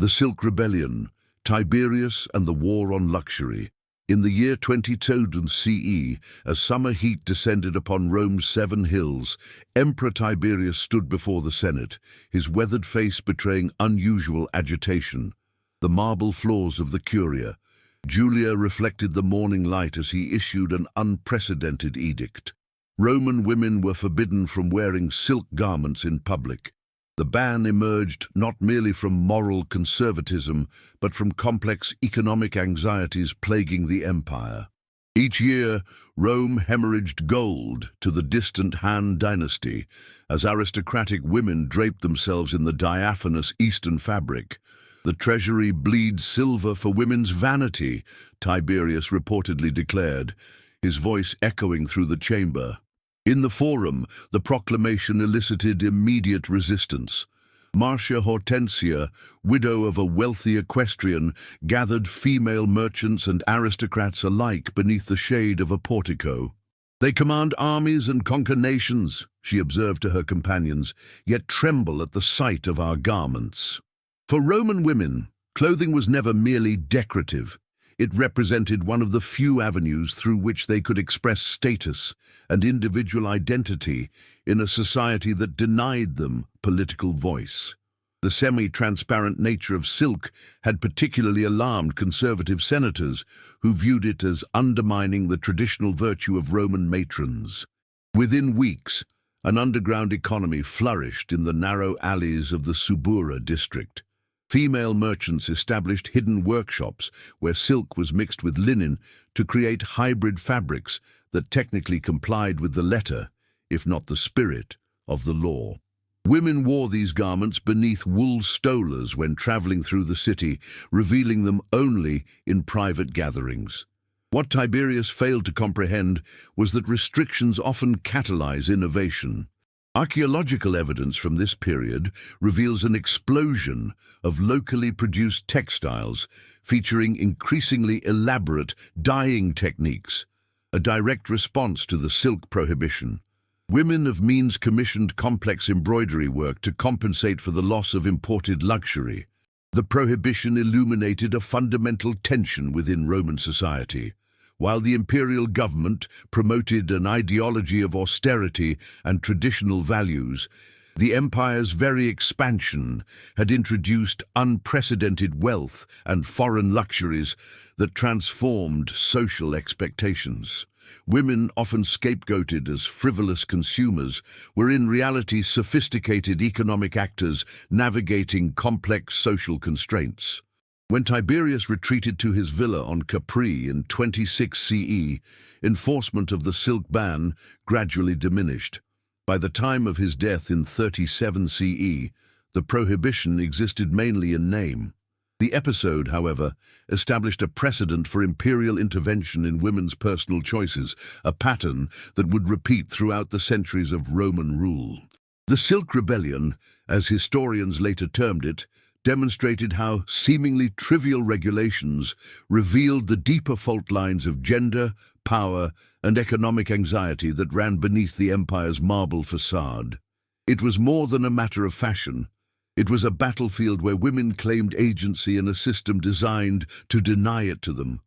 The Silk Rebellion, Tiberius and the War on Luxury. In the year 22 CE, as summer heat descended upon Rome's 7 hills, Emperor Tiberius stood before the Senate, his weathered face betraying unusual agitation. The marble floors of the Curia. Julia reflected the morning light as he issued an unprecedented edict. Roman women were forbidden from wearing silk garments in public. The ban emerged not merely from moral conservatism, but from complex economic anxieties plaguing the empire. Each year, Rome hemorrhaged gold to the distant Han dynasty, as aristocratic women draped themselves in the diaphanous Eastern fabric. The treasury bleeds silver for women's vanity, Tiberius reportedly declared, his voice echoing through the chamber. In the Forum, the proclamation elicited immediate resistance. Marcia Hortensia, widow of a wealthy equestrian, gathered female merchants and aristocrats alike beneath the shade of a portico. "They command armies and conquer nations," she observed to her companions, "yet tremble at the sight of our garments." For Roman women, clothing was never merely decorative. It represented one of the few avenues through which they could express status and individual identity in a society that denied them political voice. The semi-transparent nature of silk had particularly alarmed conservative senators who viewed it as undermining the traditional virtue of Roman matrons. Within weeks, an underground economy flourished in the narrow alleys of the Subura district. Female merchants established hidden workshops where silk was mixed with linen to create hybrid fabrics that technically complied with the letter, if not the spirit, of the law. Women wore these garments beneath wool stolas when traveling through the city, revealing them only in private gatherings. What Tiberius failed to comprehend was that restrictions often catalyze innovation. Archaeological evidence from this period reveals an explosion of locally produced textiles featuring increasingly elaborate dyeing techniques, a direct response to the silk prohibition. Women of means commissioned complex embroidery work to compensate for the loss of imported luxury. The prohibition illuminated a fundamental tension within Roman society. While the imperial government promoted an ideology of austerity and traditional values, the empire's very expansion had introduced unprecedented wealth and foreign luxuries that transformed social expectations. Women, often scapegoated as frivolous consumers, were in reality sophisticated economic actors navigating complex social constraints. When Tiberius retreated to his villa on Capri in 26 CE, enforcement of the silk ban gradually diminished. By the time of his death in 37 CE, the prohibition existed mainly in name. The episode, however, established a precedent for imperial intervention in women's personal choices, a pattern that would repeat throughout the centuries of Roman rule. The Silk Rebellion, as historians later termed it, demonstrated how seemingly trivial regulations revealed the deeper fault lines of gender, power, and economic anxiety that ran beneath the empire's marble facade. It was more than a matter of fashion. It was a battlefield where women claimed agency in a system designed to deny it to them.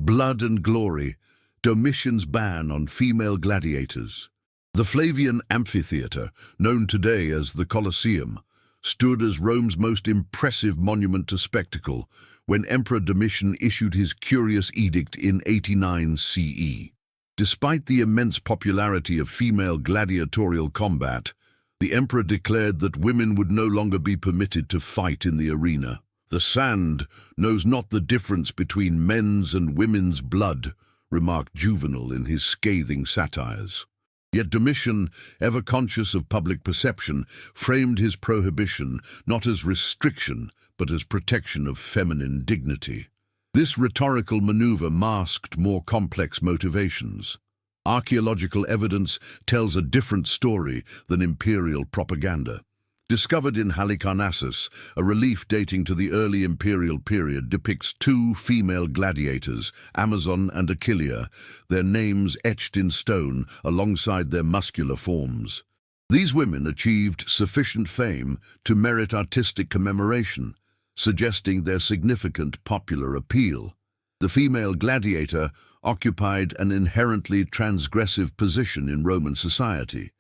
Blood and glory, Domitian's ban on female gladiators. The Flavian amphitheater, known today as the Colosseum, stood as Rome's most impressive monument to spectacle when Emperor Domitian issued his curious edict in 89 CE. Despite the immense popularity of female gladiatorial combat, the emperor declared that women would no longer be permitted to fight in the arena. "The sand knows not the difference between men's and women's blood," remarked Juvenal in his scathing satires. Yet Domitian, ever conscious of public perception, framed his prohibition not as restriction, but as protection of feminine dignity. This rhetorical maneuver masked more complex motivations. Archaeological evidence tells a different story than imperial propaganda. Discovered in Halicarnassus, a relief dating to the early imperial period depicts 2 female gladiators, Amazon and Achillea, their names etched in stone alongside their muscular forms. These women achieved sufficient fame to merit artistic commemoration, suggesting their significant popular appeal. The female gladiator occupied an inherently transgressive position in Roman society.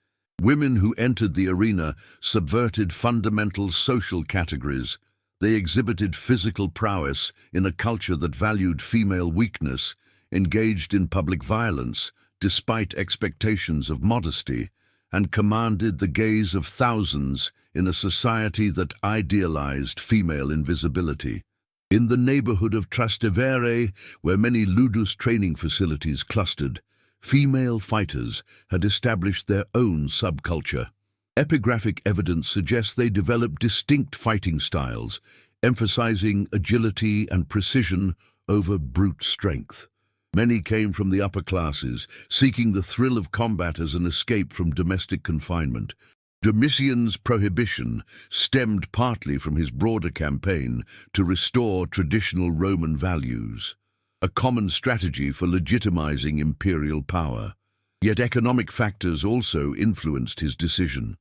Women who entered the arena subverted fundamental social categories. They exhibited physical prowess in a culture that valued female weakness, engaged in public violence despite expectations of modesty, and commanded the gaze of thousands in a society that idealized female invisibility. In the neighborhood of Trastevere, where many ludus training facilities clustered, female fighters had established their own subculture. Epigraphic evidence suggests they developed distinct fighting styles, emphasizing agility and precision over brute strength. Many came from the upper classes, seeking the thrill of combat as an escape from domestic confinement. Domitian's prohibition stemmed partly from his broader campaign to restore traditional Roman values, a common strategy for legitimizing imperial power. Yet economic factors also influenced his decision.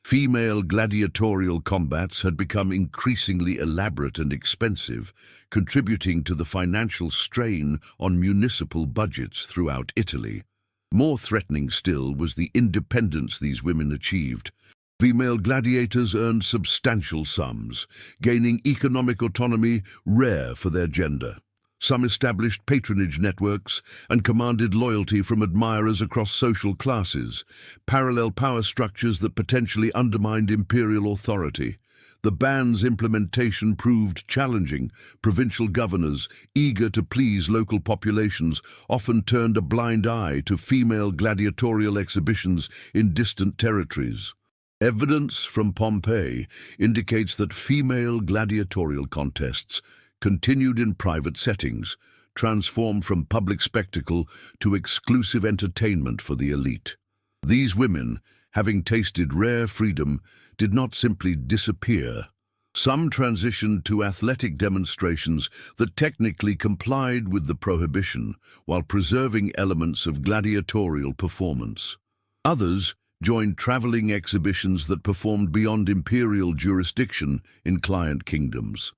Female gladiatorial combats had become increasingly elaborate and expensive, contributing to the financial strain on municipal budgets throughout Italy. More threatening still was the independence these women achieved. Female gladiators earned substantial sums, gaining economic autonomy rare for their gender. Some established patronage networks and commanded loyalty from admirers across social classes, parallel power structures that potentially undermined imperial authority. The ban's implementation proved challenging. Provincial governors, eager to please local populations, often turned a blind eye to female gladiatorial exhibitions in distant territories. Evidence from Pompeii indicates that female gladiatorial contests continued in private settings, transformed from public spectacle to exclusive entertainment for the elite. These women, having tasted rare freedom, did not simply disappear. Some transitioned to athletic demonstrations that technically complied with the prohibition, while preserving elements of gladiatorial performance. Others joined traveling exhibitions that performed beyond imperial jurisdiction in client kingdoms.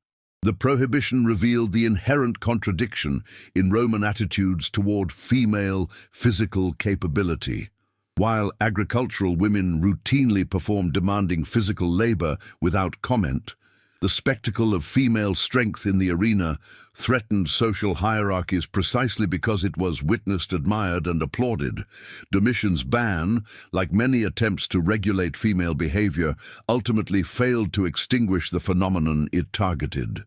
The prohibition revealed the inherent contradiction in Roman attitudes toward female physical capability. While agricultural women routinely performed demanding physical labor without comment, the spectacle of female strength in the arena threatened social hierarchies precisely because it was witnessed, admired, and applauded. Domitian's ban, like many attempts to regulate female behavior, ultimately failed to extinguish the phenomenon it targeted.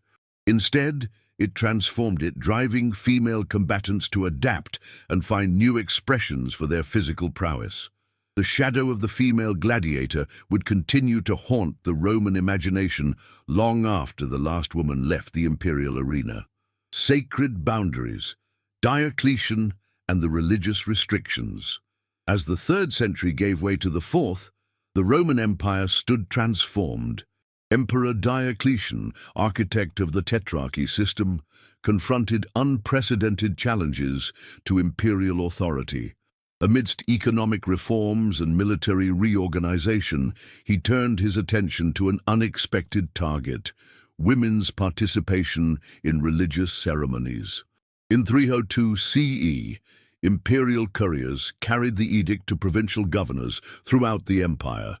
Instead, it transformed it, driving female combatants to adapt and find new expressions for their physical prowess. The shadow of the female gladiator would continue to haunt the Roman imagination long after the last woman left the imperial arena. Sacred boundaries, Diocletian, and the religious restrictions. As the 3rd century gave way to the 4th, the Roman Empire stood transformed. Emperor Diocletian, architect of the tetrarchy system, confronted unprecedented challenges to imperial authority. Amidst economic reforms and military reorganization, he turned his attention to an unexpected target: women's participation in religious ceremonies. In 302 CE, imperial couriers carried the edict to provincial governors throughout the empire.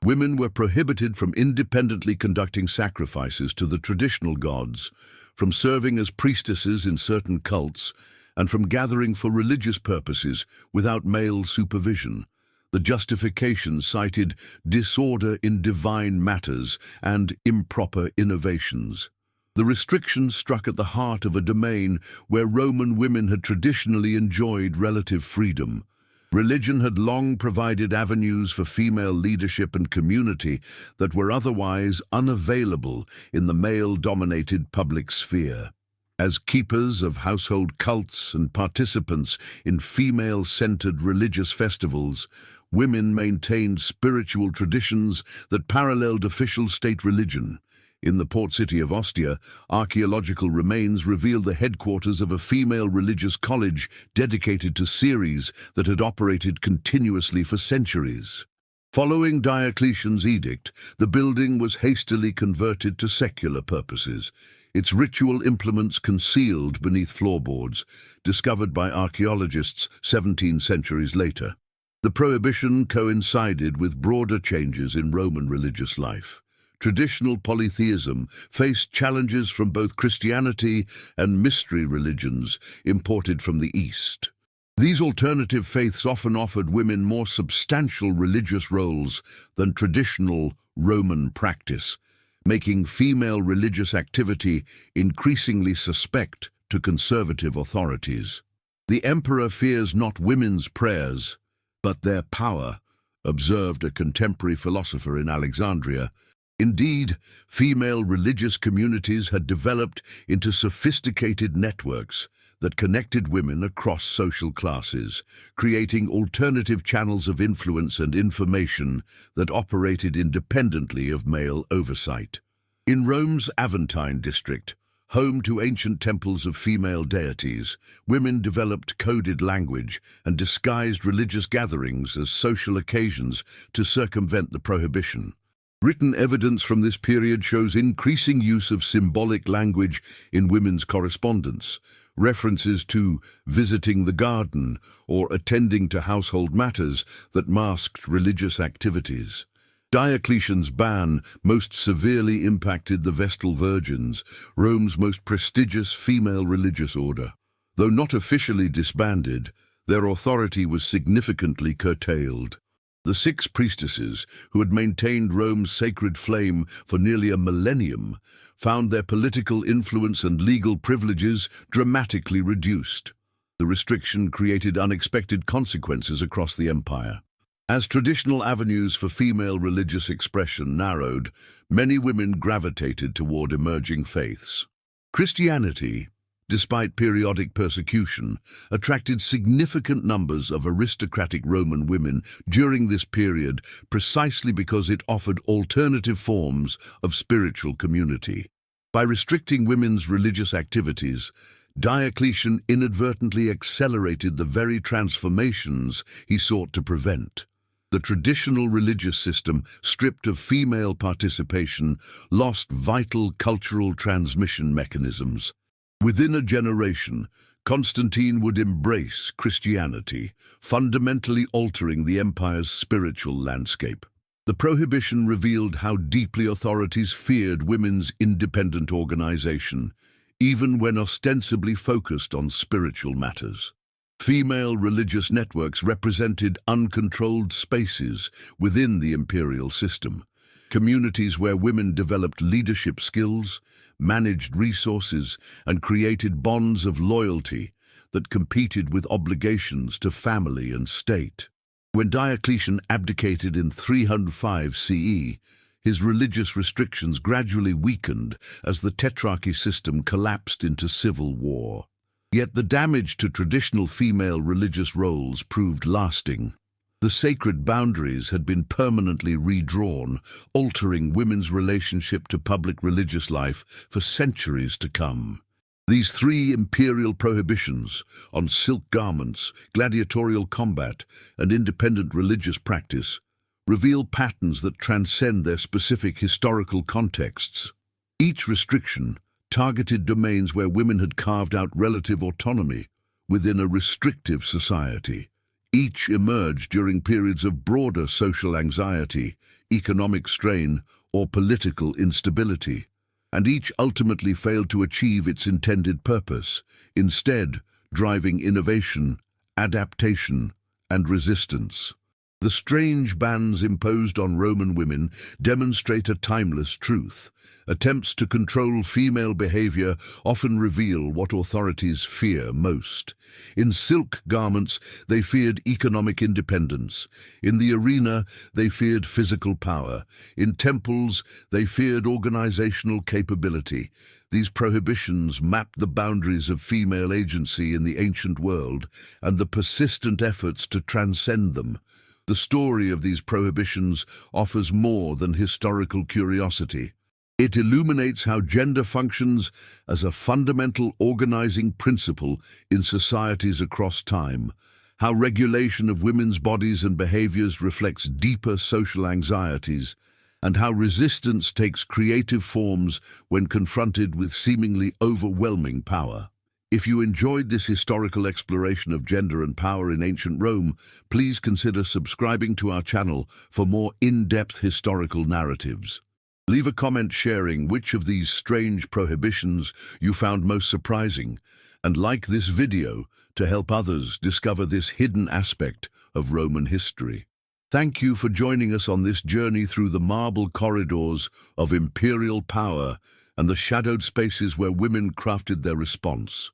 Women were prohibited from independently conducting sacrifices to the traditional gods, from serving as priestesses in certain cults, and from gathering for religious purposes without male supervision. The justification cited disorder in divine matters and improper innovations. The restrictions struck at the heart of a domain where Roman women had traditionally enjoyed relative freedom. Religion had long provided avenues for female leadership and community that were otherwise unavailable in the male-dominated public sphere. As keepers of household cults and participants in female-centered religious festivals, women maintained spiritual traditions that paralleled official state religion. In the port city of Ostia, archaeological remains revealed the headquarters of a female religious college dedicated to Ceres that had operated continuously for centuries. Following Diocletian's edict, the building was hastily converted to secular purposes, its ritual implements concealed beneath floorboards, discovered by archaeologists 17 centuries later. The prohibition coincided with broader changes in Roman religious life. Traditional polytheism faced challenges from both Christianity and mystery religions imported from the East. These alternative faiths often offered women more substantial religious roles than traditional Roman practice, making female religious activity increasingly suspect to conservative authorities. "The emperor fears not women's prayers, but their power," observed a contemporary philosopher in Alexandria. Indeed, female religious communities had developed into sophisticated networks that connected women across social classes, creating alternative channels of influence and information that operated independently of male oversight. In Rome's Aventine district, home to ancient temples of female deities, women developed coded language and disguised religious gatherings as social occasions to circumvent the prohibition. Written evidence from this period shows increasing use of symbolic language in women's correspondence, references to visiting the garden or attending to household matters that masked religious activities. Diocletian's ban most severely impacted the Vestal Virgins, Rome's most prestigious female religious order. Though not officially disbanded, their authority was significantly curtailed. The 6 priestesses, who had maintained Rome's sacred flame for nearly a millennium, found their political influence and legal privileges dramatically reduced. The restriction created unexpected consequences across the empire. As traditional avenues for female religious expression narrowed, many women gravitated toward emerging faiths. Christianity, despite periodic persecution, attracted significant numbers of aristocratic Roman women during this period precisely because it offered alternative forms of spiritual community. By restricting women's religious activities, Diocletian inadvertently accelerated the very transformations he sought to prevent. The traditional religious system, stripped of female participation, lost vital cultural transmission mechanisms. Within a generation, Constantine would embrace Christianity, fundamentally altering the empire's spiritual landscape. The prohibition revealed how deeply authorities feared women's independent organization, even when ostensibly focused on spiritual matters. Female religious networks represented uncontrolled spaces within the imperial system, communities where women developed leadership skills, managed resources, and created bonds of loyalty that competed with obligations to family and state. When Diocletian abdicated in 305 CE, his religious restrictions gradually weakened as the tetrarchy system collapsed into civil war. Yet the damage to traditional female religious roles proved lasting. The sacred boundaries had been permanently redrawn, altering women's relationship to public religious life for centuries to come. These 3 imperial prohibitions on silk garments, gladiatorial combat, and independent religious practice reveal patterns that transcend their specific historical contexts. Each restriction targeted domains where women had carved out relative autonomy within a restrictive society. Each emerged during periods of broader social anxiety, economic strain, or political instability, and each ultimately failed to achieve its intended purpose, instead driving innovation, adaptation, and resistance. The strange bans imposed on Roman women demonstrate a timeless truth. Attempts to control female behavior often reveal what authorities fear most. In silk garments, they feared economic independence. In the arena, they feared physical power. In temples, they feared organizational capability. These prohibitions mapped the boundaries of female agency in the ancient world and the persistent efforts to transcend them. The story of these prohibitions offers more than historical curiosity. It illuminates how gender functions as a fundamental organizing principle in societies across time, how regulation of women's bodies and behaviors reflects deeper social anxieties, and how resistance takes creative forms when confronted with seemingly overwhelming power. If you enjoyed this historical exploration of gender and power in ancient Rome, please consider subscribing to our channel for more in-depth historical narratives. Leave a comment sharing which of these strange prohibitions you found most surprising, and like this video to help others discover this hidden aspect of Roman history. Thank you for joining us on this journey through the marble corridors of imperial power and the shadowed spaces where women crafted their response.